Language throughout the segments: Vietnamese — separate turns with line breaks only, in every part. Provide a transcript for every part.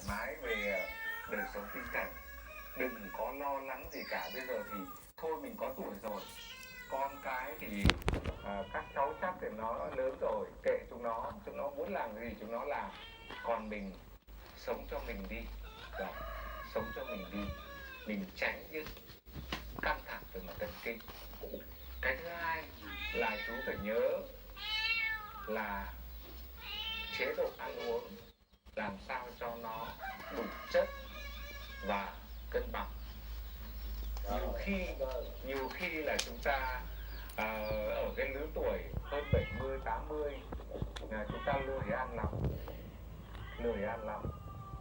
mái về đời sống tinh thần. Đừng có lo lắng gì cả. Bây giờ thì thôi mình có tuổi rồi, con cái thì các cháu chắc thì nó lớn rồi, kệ chúng nó muốn làm gì chúng nó làm. Còn mình sống cho mình đi, sống cho mình đi, mình tránh những căng thẳng về mặt thần kinh. Cái thứ hai là chú phải nhớ là chế độ ăn uống làm sao cho nó đủ chất và cân bằng. Nhiều khi là chúng ta ở cái lứa tuổi hơn 70, 80 chúng ta lười ăn lắm.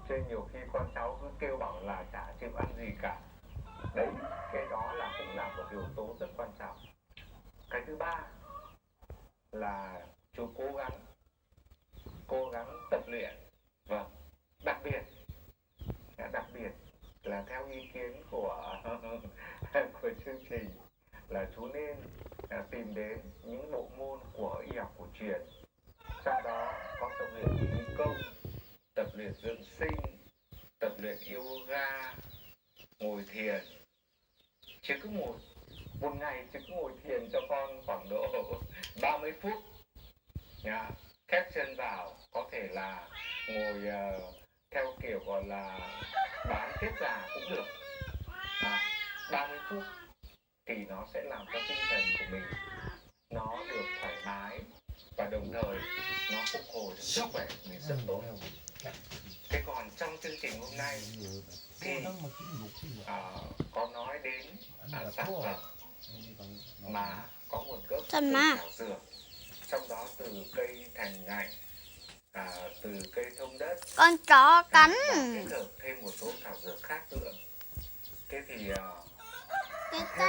Cho nên nhiều khi con cháu cứ kêu bảo là chả chịu ăn gì cả. Đấy, cái đó cũng là một yếu tố rất quan trọng. Cái thứ ba là chú cố gắng tập luyện. Vâng, đặc biệt là theo ý kiến của chương trình là chú nên tìm đến những bộ môn của y học cổ truyền. Trong đó có tập luyện khí công, tập luyện dưỡng sinh, tập luyện yoga, ngồi thiền. Chứ cứ một ngày chứ cứ ngồi thiền cho con khoảng độ 30 phút. Khép chân vào, có thể là ngồi theo kiểu gọi là bán kết giả cũng được. 30 phút thì nó sẽ làm cho tinh thần của mình nó được thoải mái và đồng thời nó phục hồi sức khỏe của mình rất tốt. Thế còn trong chương trình hôm nay thì có nói đến sản phẩm mà có nguồn gốc từ thảo dược, trong đó từ cây thành ngải, từ cây thông đất,
con chó cắn,
và kết hợp thêm một số thảo dược khác nữa. Thế thì
cái
theo